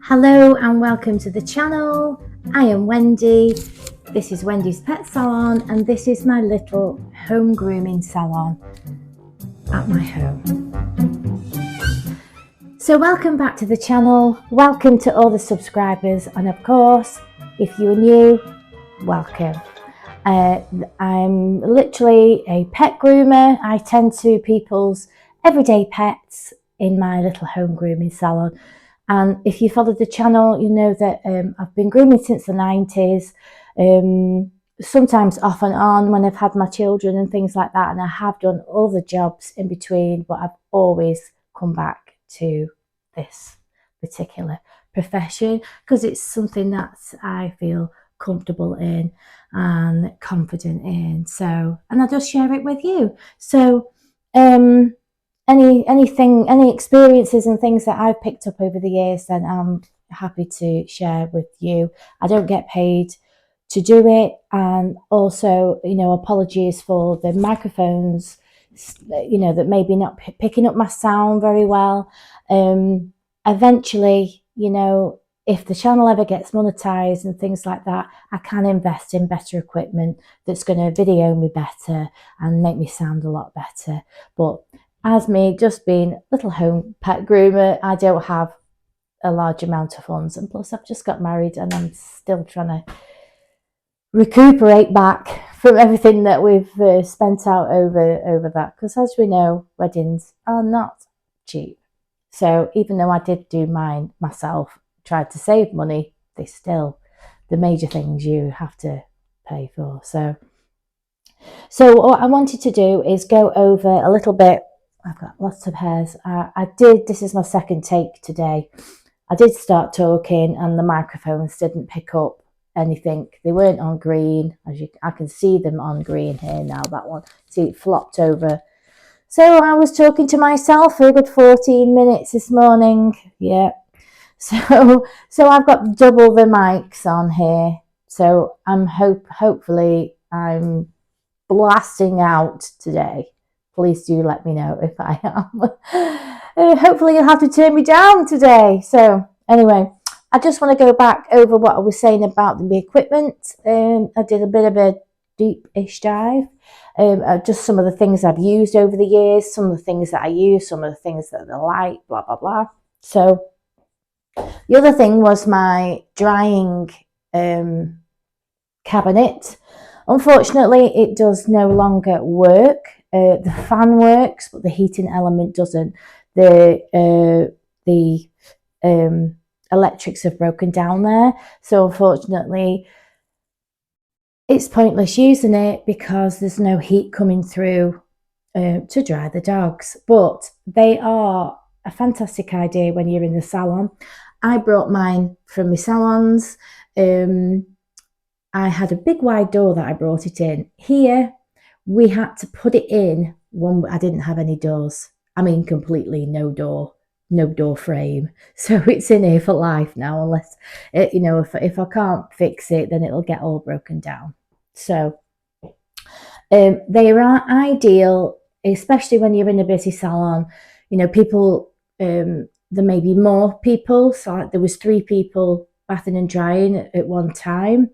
Hello and welcome to the channel. I am Wendy. This is Wendy's Pet Salon and this is my little home grooming salon at my home. So welcome back to the channel. Welcome to all the subscribers, and of course, if you're new, welcome. I'm literally a pet groomer. I tend to people's everyday pets in my little home grooming salon. And if you follow the channel, you know that I've been grooming since the 90s, sometimes off and on when I've had my children and things like that. And I have done all the jobs in between, but I've always come back to this particular profession because it's something that I feel comfortable in and confident in. So, and I'll just share it with you. So, any experiences and things that I've picked up over the years, then I'm happy to share with you. I don't get paid to do it, and also, apologies for the microphones, that maybe not picking up my sound very well. Eventually, if the channel ever gets monetized and things like that, I can invest in better equipment that's going to video me better and make me sound a lot better. But as me just being a little home pet groomer, I don't have a large amount of funds. And plus, I've just got married and I'm still trying to recuperate back from everything that we've spent out over that. Because as we know, weddings are not cheap. So even though I did do mine myself, tried to save money, they still, the major things you have to pay for. So what I wanted to do is go over a little bit. I've got lots of hairs. This is my second take today. I did start talking and the microphones didn't pick up anything. They weren't on green. I can see them on green here now, that one. See, it flopped over. So I was talking to myself for a good 14 minutes this morning. Yeah. So I've got double the mics on here. So hopefully I'm blasting out today. Please do let me know if I am. Hopefully you'll have to turn me down today. So anyway, I just want to go back over what I was saying about the equipment. I did a bit of a deep-ish dive. Just some of the things I've used over the years, some of the things that I use, some of the things that I like, blah, blah, blah. So the other thing was my drying cabinet. Unfortunately, it does no longer work. The fan works, but the heating element doesn't. The electrics have broken down there. So unfortunately, it's pointless using it because there's no heat coming through to dry the dogs. But they are a fantastic idea when you're in the salon. I brought mine from my salons. I had a big wide door that I brought it in. Here, we had to put it in when I didn't have any doors. I mean, completely no door frame. So it's in here for life now, unless, if I can't fix it, then it'll get all broken down. So they are ideal, especially when you're in a busy salon. People, there may be more people. So like there was 3 people bathing and drying at one time.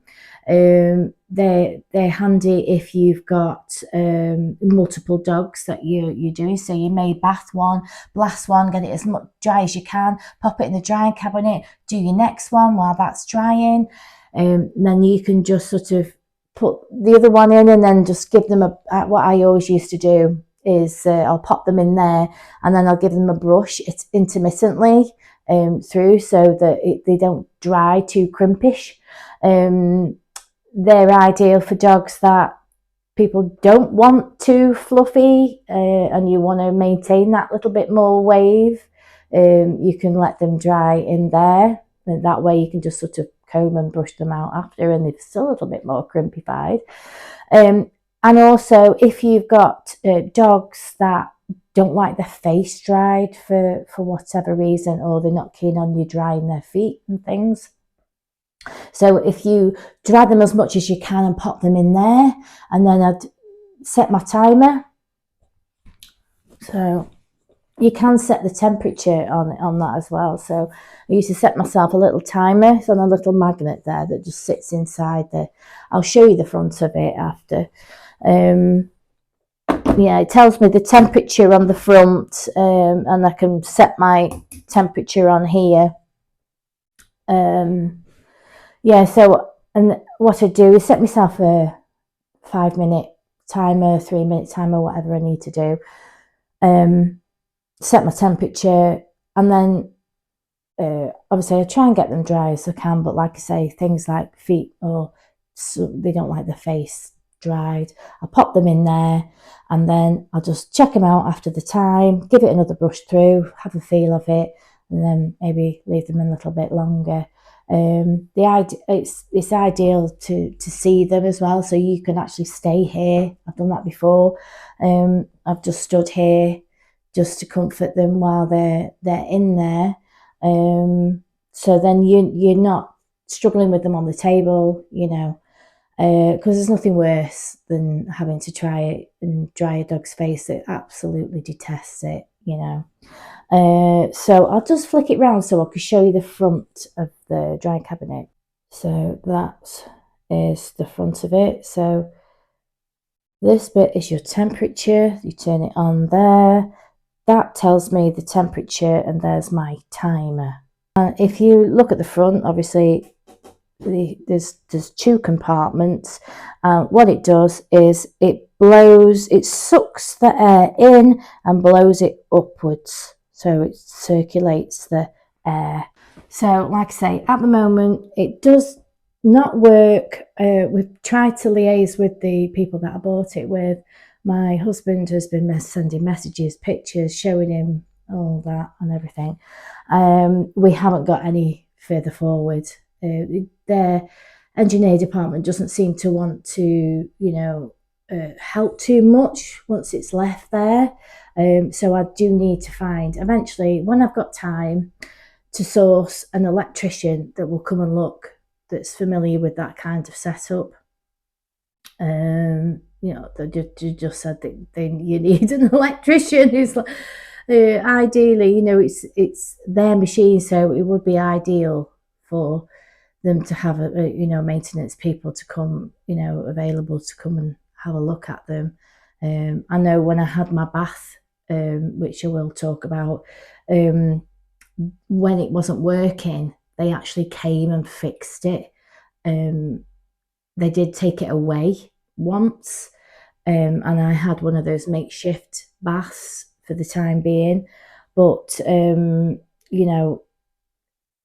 They're handy if you've got multiple dogs that you're doing. So you may bath one, blast one, get it as much dry as you can, pop it in the drying cabinet, do your next one while that's drying. Then you can just sort of put the other one in and then just give them what I always used to do is I'll pop them in there and then I'll give them a brush. It's intermittently through so that they don't dry too crimpish. They're ideal for dogs that people don't want too fluffy and you want to maintain that little bit more wave. You can let them dry in there, and that way you can just sort of comb and brush them out after and they're still a little bit more crimpified. And also if you've got dogs that don't like their face dried for whatever reason, or they're not keen on you drying their feet and things. So if you dry them as much as you can and pop them in there, and then I'd set my timer. So you can set the temperature on that as well. So I used to set myself a little timer. It's on a little magnet there that just sits inside the, I'll show you the front of it after. Yeah, it tells me the temperature on the front, and I can set my temperature on here. Yeah, so, and what I do is set myself a 5-minute timer, 3-minute timer, whatever I need to do. Set my temperature, and then obviously I try and get them dry as I can, but like I say, things like feet, or so they don't like the face dried, I pop them in there, and then I'll just check them out after the time, give it another brush through, have a feel of it, and then maybe leave them a little bit longer. It's ideal to see them as well, so you can actually stay here. I've done that before. I've just stood here just to comfort them while they're in there. So then you're not struggling with them on the table, you know, because there's nothing worse than having to try it and dry a dog's face. It absolutely detests it, you know. So I'll just flick it round so I can show you the front of the dry cabinet. So that is the front of it. So this bit is your temperature. You turn it on there. That tells me the temperature, and there's my timer. If you look at the front, obviously there's 2 compartments. What it does is it sucks the air in and blows it upwards, so it circulates the air. So like I say, at the moment it does not work. We've tried to liaise with the people that I bought it with. My husband has been sending messages, pictures, showing him all that and everything. We haven't got any further forward. Their engineer department doesn't seem to want to, you know, help too much once it's left there. So I do need to find, eventually, when I've got time, to source an electrician that will come and look, that's familiar with that kind of setup. You know, they just said that you need an electrician who's like, ideally, you know, it's their machine, so it would be ideal for them to have you know, maintenance people to come, you know, available to come and have a look at them. I know when I had my bath, which I will talk about, when it wasn't working, they actually came and fixed it. They did take it away once, and I had one of those makeshift baths for the time being, but you know,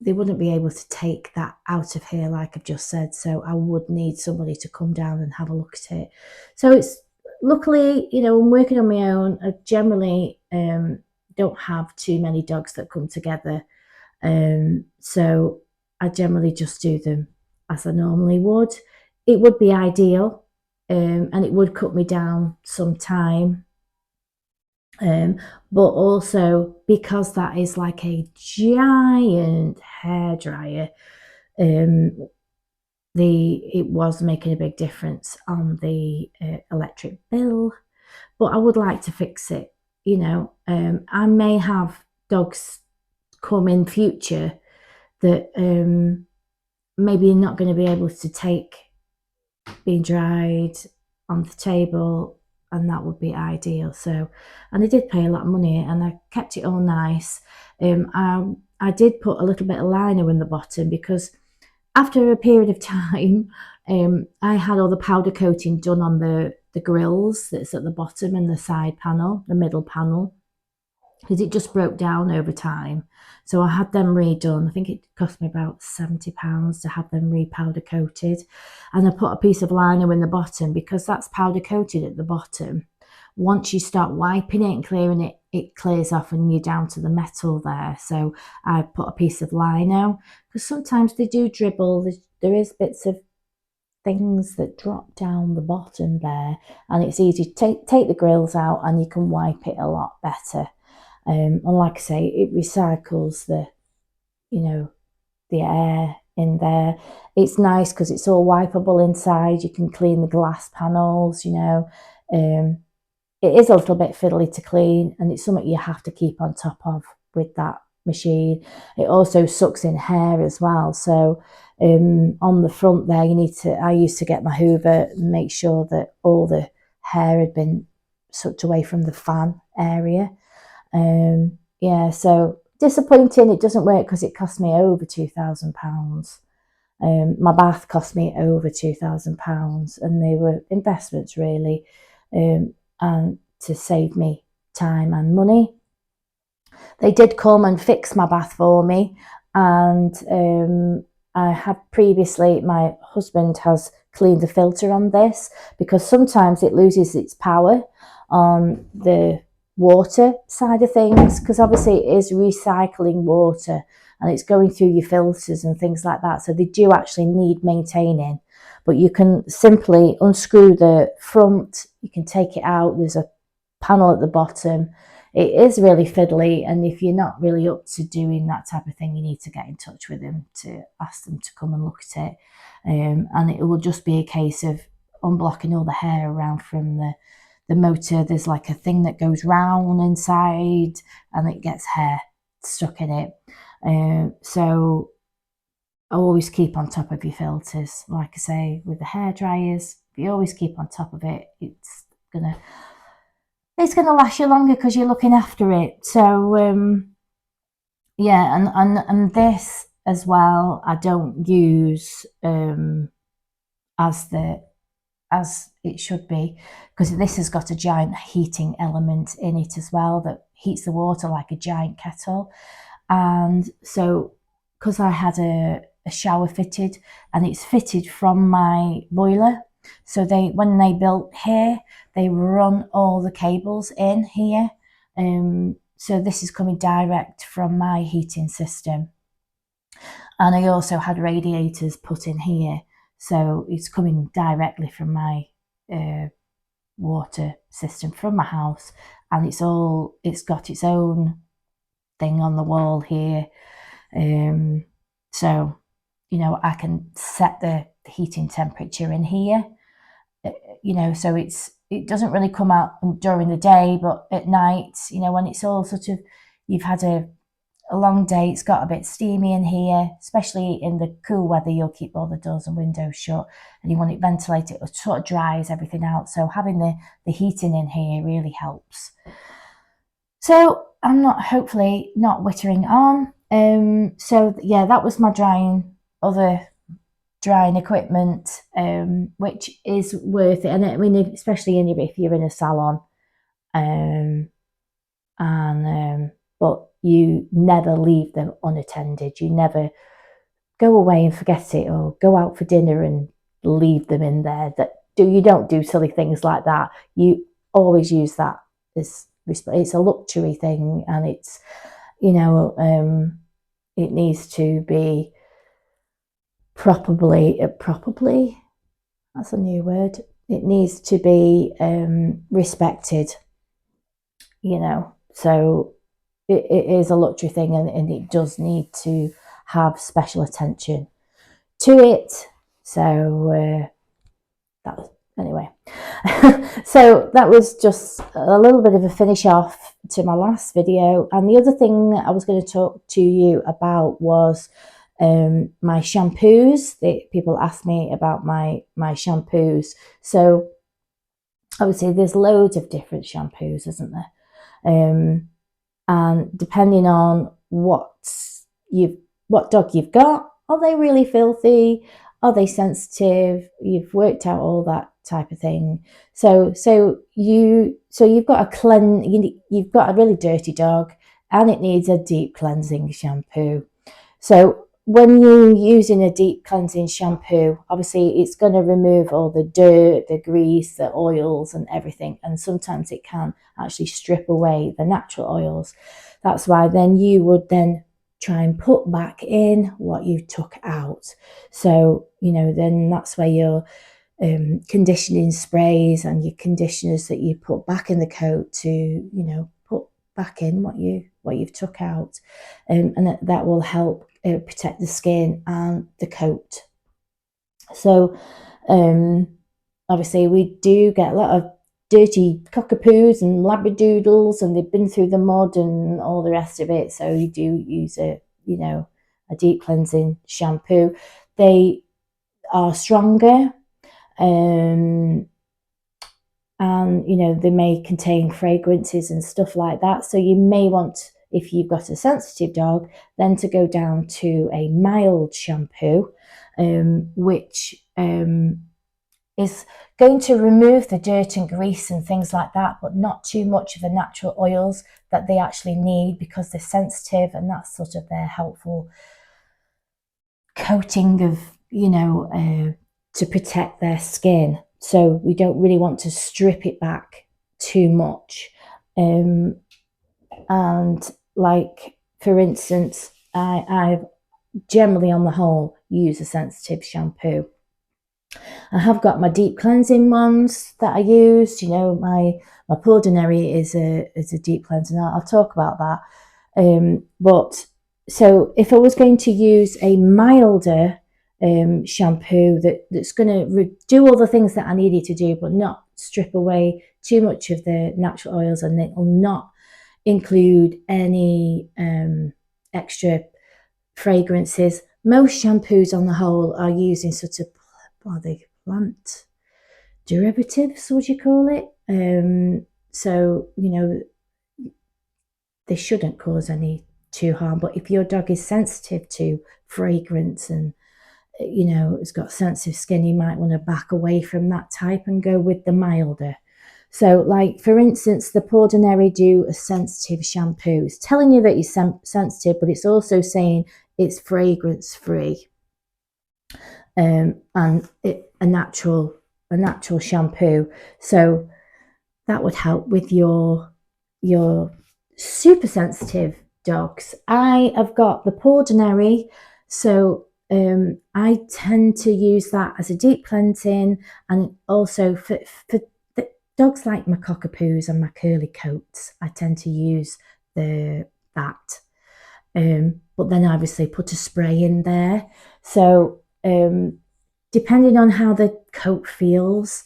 they wouldn't be able to take that out of here like I've just said, so I would need somebody to come down and have a look at it. So it's, luckily, you know, I'm working on my own. I generally don't have too many dogs that come together, so I generally just do them as I normally would. It would be ideal, and it would cut me down some time. But also, because that is like a giant hairdryer, it was making a big difference on the electric bill. But I would like to fix it, you know. I may have dogs come in future that maybe not going to be able to take being dried on the table, and that would be ideal. So, and I did pay a lot of money, and I kept it all nice. I did put a little bit of lino in the bottom, because after a period of time, I had all the powder coating done on the grills that's at the bottom and the side panel, the middle panel, because it just broke down over time. So I had them redone. I think it cost me about £70 to have them re-powder coated. And I put a piece of lino in the bottom, because that's powder coated at the bottom. Once you start wiping it and clearing it, it clears off and you're down to the metal there. So I put a piece of lino, because sometimes they do dribble. There is bits of things that drop down the bottom there, and it's easy to take the grills out and you can wipe it a lot better. And like I say, it recycles the, you know, the air in there. It's nice because it's all wipeable inside. You can clean the glass panels, you know. it is a little bit fiddly to clean, and it's something you have to keep on top of with that machine. It also sucks in hair as well. So on the front there, I used to get my Hoover and make sure that all the hair had been sucked away from the fan area. Yeah, so disappointing it doesn't work because it cost me over £2,000. My bath cost me over £2,000, and they were investments really, and to save me time and money. They did come and fix my bath for me, and I had previously, my husband has cleaned the filter on this because sometimes it loses its power on the water side of things, because obviously it is recycling water and it's going through your filters and things like that, so they do actually need maintaining. But you can simply unscrew the front, you can take it out, there's a panel at the bottom. It is really fiddly, and if you're not really up to doing that type of thing, you need to get in touch with them to ask them to come and look at it. And it will just be a case of unblocking all the hair around from the motor. There's like a thing that goes round inside and it gets hair stuck in it. So I always keep on top of your filters. Like I say, with the hair dryers, if you always keep on top of it, it's gonna last you longer because you're looking after it. So yeah, and this as well, I don't use as it should be, because this has got a giant heating element in it as well that heats the water like a giant kettle. And so because I had a shower fitted, and it's fitted from my boiler, so when they built here, they run all the cables in here. So this is coming direct from my heating system. And I also had radiators put in here, so it's coming directly from my water system from my house, and it's got its own thing on the wall here. So, I can set the heating temperature in here, so it doesn't really come out during the day, but at night, when it's all sort of, you've had a long day, it's got a bit steamy in here, especially in the cool weather, you'll keep all the doors and windows shut and you want it ventilated, it sort of dries everything out. So having the heating in here really helps. So I'm hopefully not wittering on. So yeah, that was my other drying equipment, which is worth it. And I mean, especially if you're in a salon, but you never leave them unattended. You never go away and forget it, or go out for dinner and leave them in there. You don't do silly things like that. You always use that as it's a luxury thing, and it's it needs to be properly, that's a new word, it needs to be respected, so it is a luxury thing, and it does need to have special attention to it. So anyway, so that was just a little bit of a finish off to my last video. And the other thing I was going to talk to you about was my shampoos. People ask me about my shampoos. So obviously there's loads of different shampoos, isn't there? And depending on what dog you've got, are they really filthy? Are they sensitive? You've worked out all that type of thing. So you've got you've got a really dirty dog, and it needs a deep cleansing shampoo. So when you're using a deep cleansing shampoo, obviously it's going to remove all the dirt, the grease, the oils and everything. And sometimes it can actually strip away the natural oils. That's why then you would then try and put back in what you took out. So, then that's where your conditioning sprays and your conditioners that you put back in the coat to, put back in what you've took out. And that will help protect the skin and the coat. So obviously we do get a lot of dirty cockapoos and labradoodles, and they've been through the mud and all the rest of it. So you do use a deep cleansing shampoo. They are stronger, and they may contain fragrances and stuff like that. So you may want, if you've got a sensitive dog, then to go down to a mild shampoo, which is going to remove the dirt and grease and things like that, but not too much of the natural oils that they actually need, because they're sensitive, and that's sort of their helpful coating of, to protect their skin. So we don't really want to strip it back too much. And like, for instance, I generally on the whole use a sensitive shampoo. I have got my deep cleansing ones that I use. My Pordonary is a deep cleansing. I'll talk about that. But so if I was going to use a milder shampoo that's going to do all the things that I needed to do, but not strip away too much of the natural oils, and it will not include any extra fragrances. Most shampoos on the whole are using sort of, are they plant derivatives, would you call it? So they shouldn't cause any too harm. But if your dog is sensitive to fragrance and it's got sensitive skin, you might want to back away from that type and go with the milder. So, like, for instance, the Pordonary do a sensitive shampoo. It's telling you that you're sensitive, but it's also saying it's fragrance free, and a natural shampoo. So that would help with your super sensitive dogs. I have got the Pordonary, so I tend to use that as a deep cleansing, and also for the dogs like my cockapoos and my curly coats, I tend to use that. But then obviously put a spray in there. So depending on how the coat feels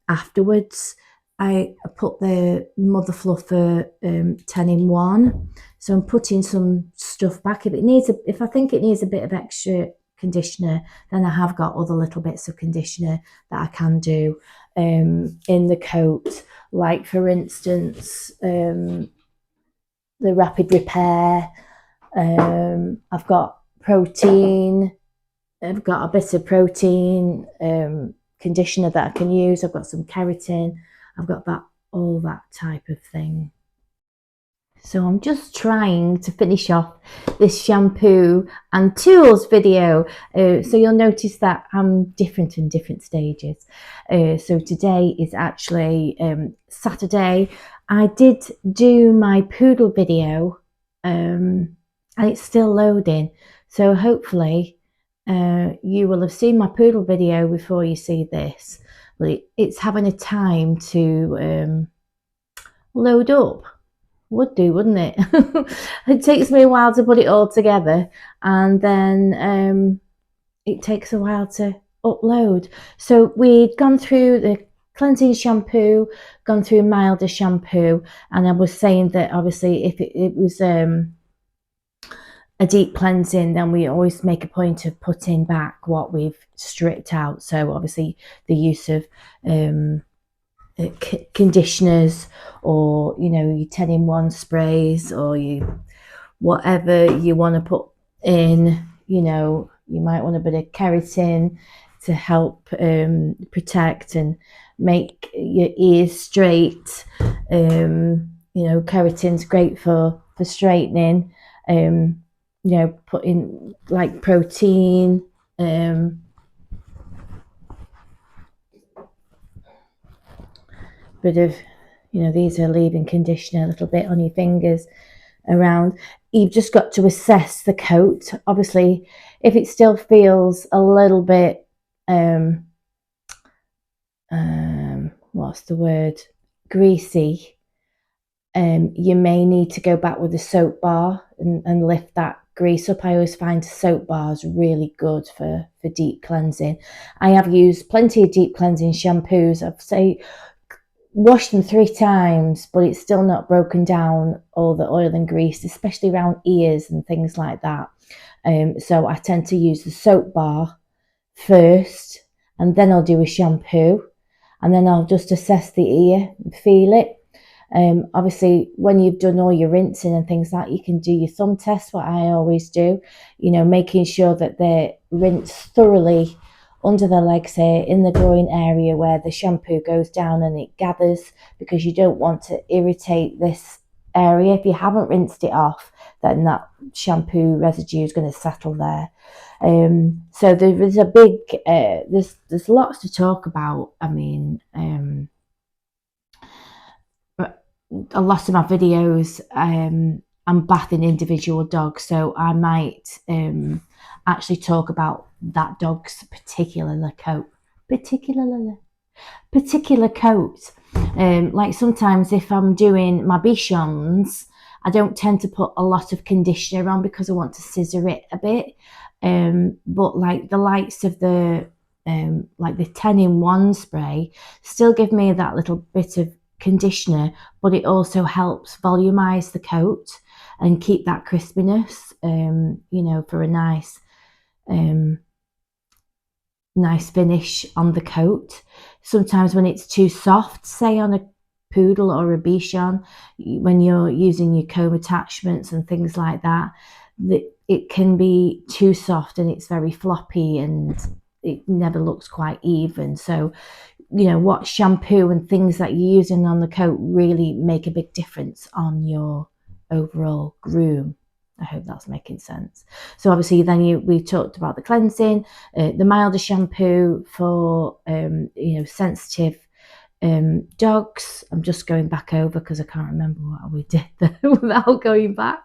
afterwards, I put the Mother Fluffer 10-in-1. So I'm putting some stuff back. If I think it needs a bit of extra conditioner, then I have got other little bits of conditioner that I can do in the coat. Like, for instance, the Rapid Repair. I've got protein. I've got a bit of protein conditioner that I can use. I've got some keratin. I've got all that type of thing. So I'm just trying to finish off this shampoo and tools video. So you'll notice that I'm different in different stages. So today is actually Saturday. I did do my poodle video, and it's still loading. So hopefully you will have seen my poodle video before you see this. But it's having a time to load up. Would do, wouldn't it? It takes me a while to put it all together, and then it takes a while to upload. So we'd gone through the cleansing shampoo, gone through milder shampoo, and I was saying that obviously if it was a deep cleansing, then we always make a point of putting back what we've stripped out. So obviously the use of conditioners, or your 10-in-1 sprays, or whatever you want to put in. You might want a bit of keratin to help protect and make your ears straight. Keratin's great for straightening. Put in like protein, bit of, these are leave-in conditioner, a little bit on your fingers around. You've just got to assess the coat. Obviously, if it still feels a little bit, what's the word, greasy, you may need to go back with a soap bar and lift that grease up. I always find soap bars really good for deep cleansing. I have used plenty of deep cleansing shampoos. I've washed them 3 times, but it's still not broken down all the oil and grease, especially around ears and things like that. So I tend to use the soap bar first, and then I'll do a shampoo, and then I'll just assess the ear and feel it. Obviously, when you've done all your rinsing and things like that, you can do your thumb test, what I always do, making sure that they're rinsed thoroughly under the legs here, in the groin area where the shampoo goes down and it gathers, because you don't want to irritate this area. If you haven't rinsed it off, then that shampoo residue is going to settle there. So there's a big, there's lots to talk about. I mean, a lot of my videos, I'm bathing individual dogs, so I might actually talk about that dog's particular coat. Like sometimes if I'm doing my Bichons, I don't tend to put a lot of conditioner on because I want to scissor it a bit. But like the likes of the like the 10-in-1 spray still give me that little bit of conditioner, but it also helps volumize the coat and keep that crispiness, for a nice finish on the coat. Sometimes when it's too soft, say on a poodle or a Bichon, when you're using your comb attachments and things like that, it can be too soft and it's very floppy and it never looks quite even. So what shampoo and things that you're using on the coat really make a big difference on your overall groom. I hope that's making sense. So obviously then we talked about the cleansing, the milder shampoo for sensitive dogs. I'm just going back over because I can't remember what we did without going back.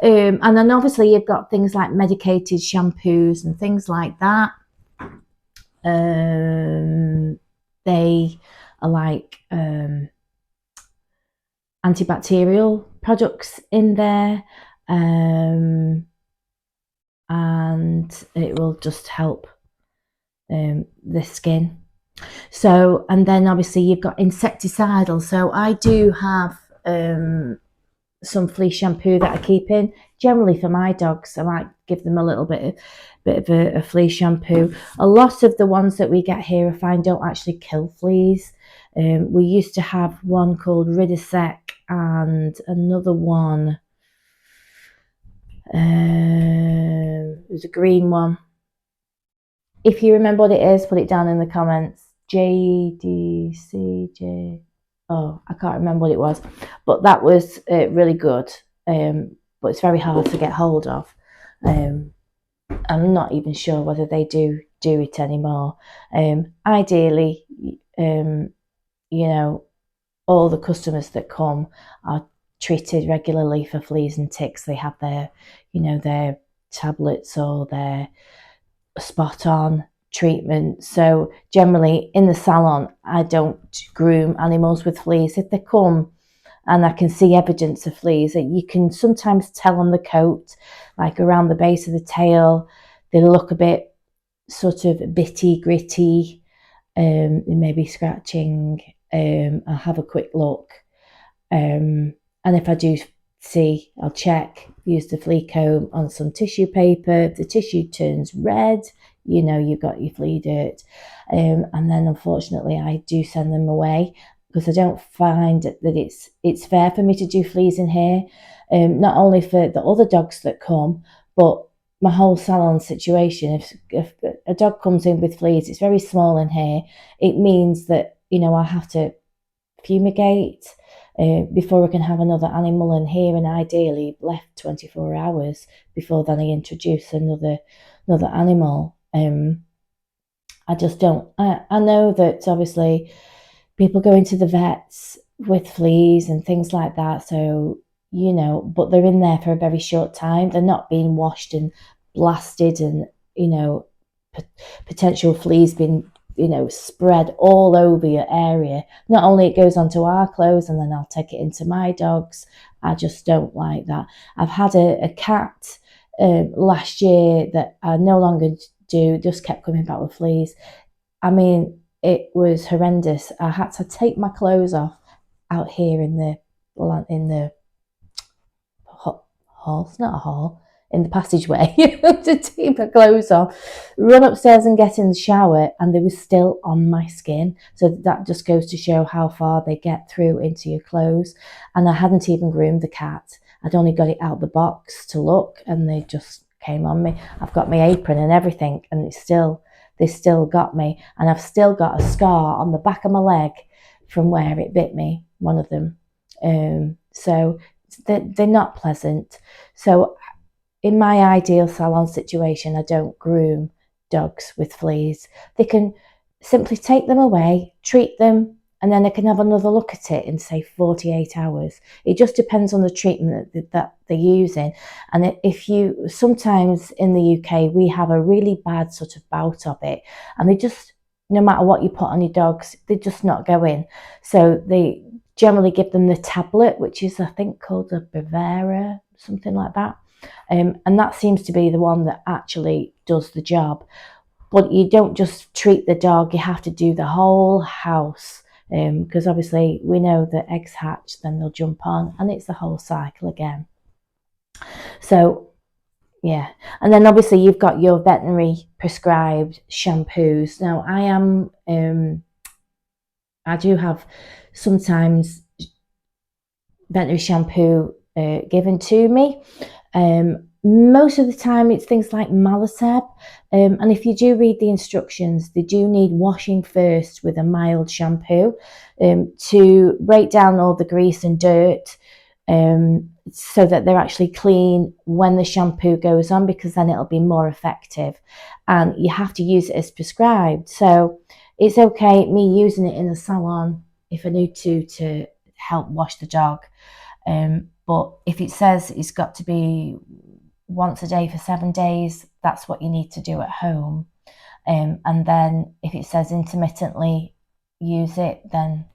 And then obviously you've got things like medicated shampoos and things like that. They are like antibacterial products in there, and it will just help the skin. So, and then obviously you've got insecticidal. So I do have some flea shampoo that I keep in, generally for my dogs. I might give them a little bit of a flea shampoo. A lot of the ones that we get here I find don't actually kill fleas. We used to have one called Ridosec and another one, there's a green one. If you remember what it is, put it down in the comments. JDCJ. Oh, I can't remember what it was, but that was really good. But it's very hard to get hold of. I'm not even sure whether they do it anymore. Ideally, all the customers that come are treated regularly for fleas and ticks. They have their tablets or their spot on treatment. So generally in the salon, I don't groom animals with fleas. If they come and I can see evidence of fleas, that you can sometimes tell on the coat, like around the base of the tail, they look a bit sort of bitty, gritty, they may be scratching. I'll have a quick look, and if I do see, I'll check, use the flea comb on some tissue paper. If the tissue turns red, you've got your flea dirt. And then unfortunately I do send them away because I don't find that it's fair for me to do fleas in here, not only for the other dogs that come, but my whole salon situation. If a dog comes in with fleas, it's very small in here, it means that I have to fumigate before I can have another animal in here, and ideally left 24 hours before then I introduce another animal. I just don't. I know that obviously people go into the vets with fleas and things like that, so but they're in there for a very short time. They're not being washed and blasted, and potential fleas being spread all over your area. Not only it goes onto our clothes and then I'll take it into my dogs. I just don't like that. I've had a cat last year that I no longer do, just kept coming back with fleas. I mean, it was horrendous. I had to take my clothes off out here in the hall. It's not a hall, in the passageway. To take my clothes off, run upstairs and get in the shower, and they were still on my skin. So that just goes to show how far they get through into your clothes. And I hadn't even groomed the cat. I'd only got it out the box to look, and they just came on me. I've got my apron and everything, and they still got me. And I've still got a scar on the back of my leg from where it bit me, one of them. So they're not pleasant. So in my ideal salon situation, I don't groom dogs with fleas. They can simply take them away, treat them, and then they can have another look at it in, say, 48 hours. It just depends on the treatment that they're using. And if you, sometimes in the UK, we have a really bad sort of bout of it, and they just, no matter what you put on your dogs, they're just not going. So they generally give them the tablet, which is, I think, called a Bavera, something like that. And that seems to be the one that actually does the job. But you don't just treat the dog, you have to do the whole house. Because obviously we know that eggs hatch, then they'll jump on, and it's the whole cycle again. So yeah, and then obviously you've got your veterinary prescribed shampoos. Now I do have sometimes veterinary shampoo given to me. Most of the time it's things like Malateb, and if you do read the instructions, they do need washing first with a mild shampoo to break down all the grease and dirt, so that they're actually clean when the shampoo goes on, because then it'll be more effective. And you have to use it as prescribed. So it's okay me using it in the salon if I need to help wash the dog. But if it says it's got to be once a day for 7 days, that's what you need to do at home. And then if it says intermittently use it, then,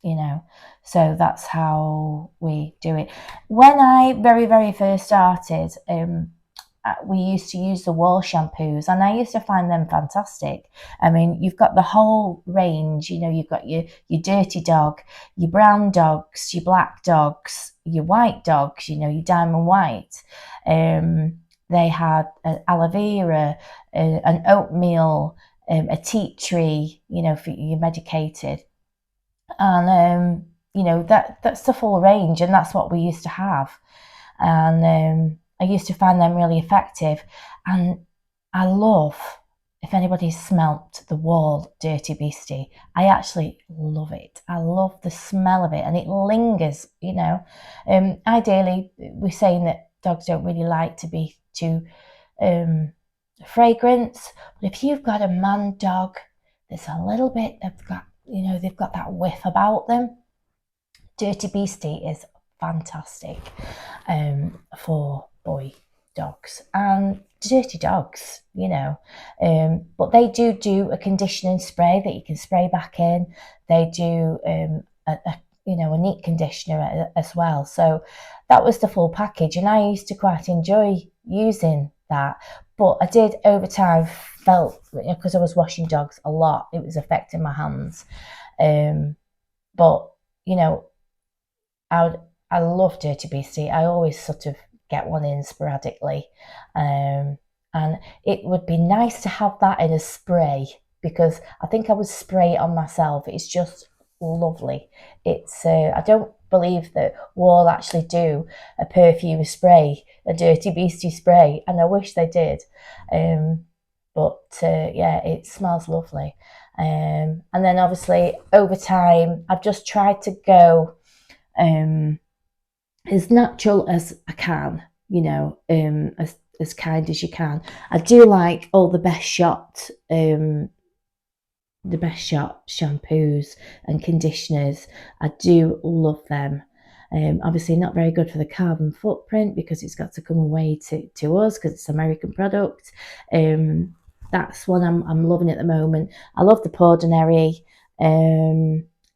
you know, so that's how we do it. When I very, very first started, we used to use the wall shampoos, and I used to find them fantastic. I mean, you've got the whole range, you know, you've got your dirty dog, your brown dogs, your black dogs, your white dogs, you know, your diamond white. They had aloe vera, an oatmeal, a tea tree, you know, for your medicated. And, you know, that's the full range, and that's what we used to have. And I used to find them really effective. And I love, if anybody's smelt the Wall Dirty Beastie, I actually love it. I love the smell of it, and it lingers, you know. Ideally, we're saying that dogs don't really like to be too fragrance, but if you've got a man dog that's a little bit, they've got that whiff about them, Dirty Beastie is fantastic for boy dogs and dirty dogs, you know. But they do a conditioning spray that you can spray back in. They do a neat conditioner as well. So that was the full package, and I used to quite enjoy using that. But I did over time felt, because I was washing dogs a lot, it was affecting my hands. But you know, I love Dirty Beastie. I always sort of get one in sporadically. And it would be nice to have that in a spray, because I think I would spray it on myself. It's just lovely. It's I don't believe that Wall actually do a perfume spray, a Dirty Beastie spray, and I wish they did. But yeah, it smells lovely. And then obviously over time, I've just tried to go as natural as I can, you know, as kind as you can. I do like all the Best Shot shampoos and conditioners. I do love them. Obviously not very good for the carbon footprint, because it's got to come away to us, because it's American product. That's one I'm loving at the moment. I love the Pordonary.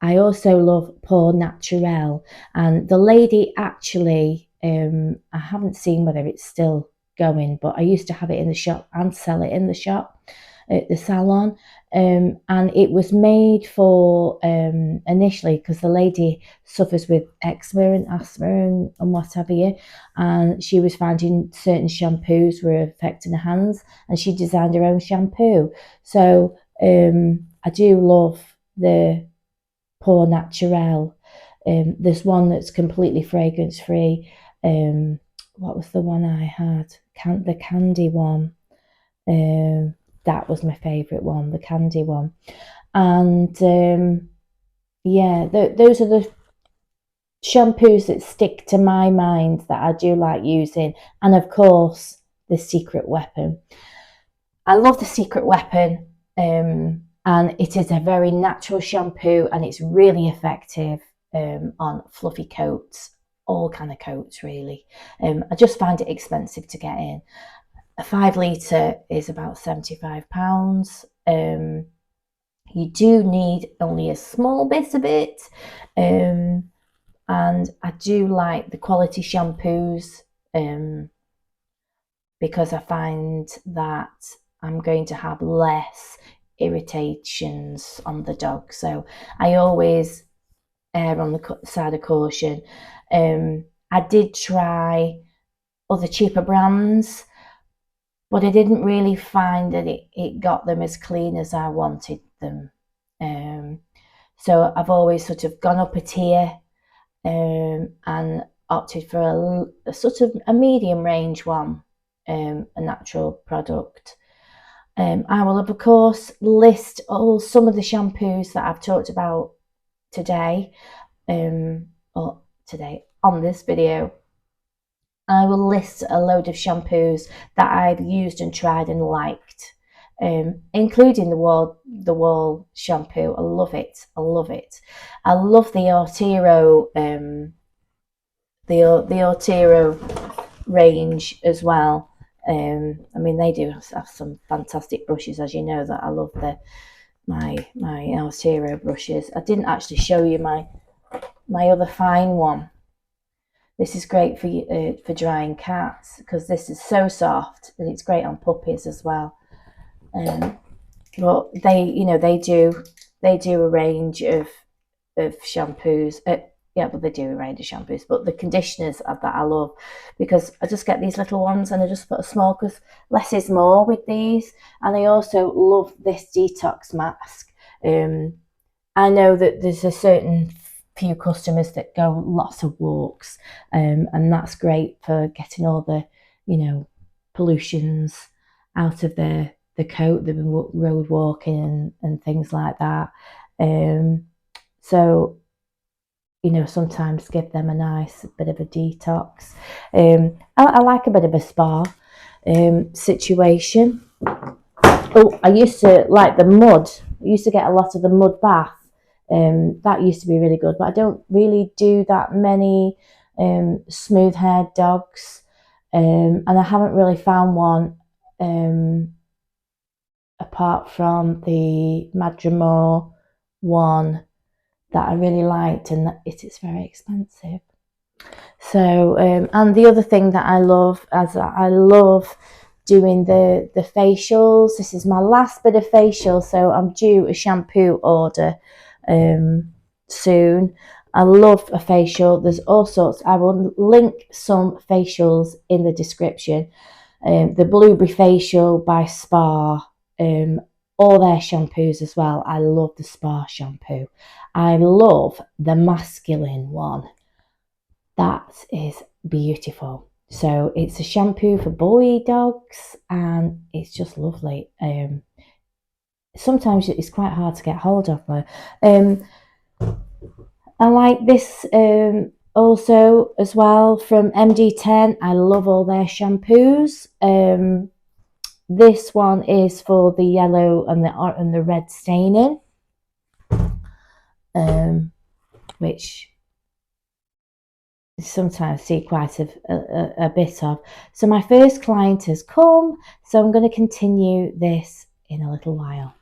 I also love Pore Naturel, and the lady actually, I haven't seen whether it's still going, but I used to have it in the shop and sell it in the shop. at the salon, and it was made for initially because the lady suffers with eczema and asthma and what have you, and she was finding certain shampoos were affecting her hands, and she designed her own shampoo. So I do love the Pore Naturel. There's one that's completely fragrance free. What was the one I had? The candy one. That was my favourite one, the candy one. And yeah, those are the shampoos that stick to my mind that I do like using. And of course, the Secret Weapon. I love the Secret Weapon, and it is a very natural shampoo, and it's really effective on fluffy coats, all kind of coats really. I just find it expensive to get in. A 5 litre is about £75. You do need only a small bit of it, and I do like the quality shampoos because I find that I'm going to have less irritations on the dog. So I always err on the side of caution. I did try other cheaper brands, but I didn't really find that it got them as clean as I wanted them. So I've always sort of gone up a tier and opted for a sort of a medium range one, a natural product. I will of course list some of the shampoos that I've talked about today, or today on this video. I will list a load of shampoos that I've used and tried and liked, including the wall shampoo. I love it. I love it. I love the Ortiro the Ortiro range as well. I mean, they do have some fantastic brushes, as you know that I love my Ortiro brushes. I didn't actually show you my other fine one. This is great for drying cats because this is so soft, and it's great on puppies as well. But they do a range of shampoos. Yeah, but they do a range of shampoos. But the conditioners that I love, because I just get these little ones and I just put a small, because less is more with these. And I also love this detox mask. I know that there's a certain few customers that go lots of walks, and that's great for getting all the pollutions out of the coat. They've been road walking and things like that, so sometimes give them a nice bit of a detox. I like a bit of a spa situation. Oh, I used to like the mud. I used to get a lot of the mud bath. That used to be really good, but I don't really do that many smooth haired dogs, and I haven't really found one apart from the Madrimore one that I really liked, and it is very expensive. So and the other thing that I love, I love doing the facials. This is my last bit of facial, so I'm due a shampoo order soon. I love a facial. There's all sorts. I will link some facials in the description. The Blueberry Facial by Spa, all their shampoos as well. I love the Spa shampoo. I love the masculine one. That is beautiful. So it's a shampoo for boy dogs, and it's just lovely. Sometimes it's quite hard to get hold of her. I like this also as well from MD10. I love all their shampoos. This one is for the yellow and the red staining, which sometimes see quite a bit of. So my first client has come, so I'm going to continue this in a little while.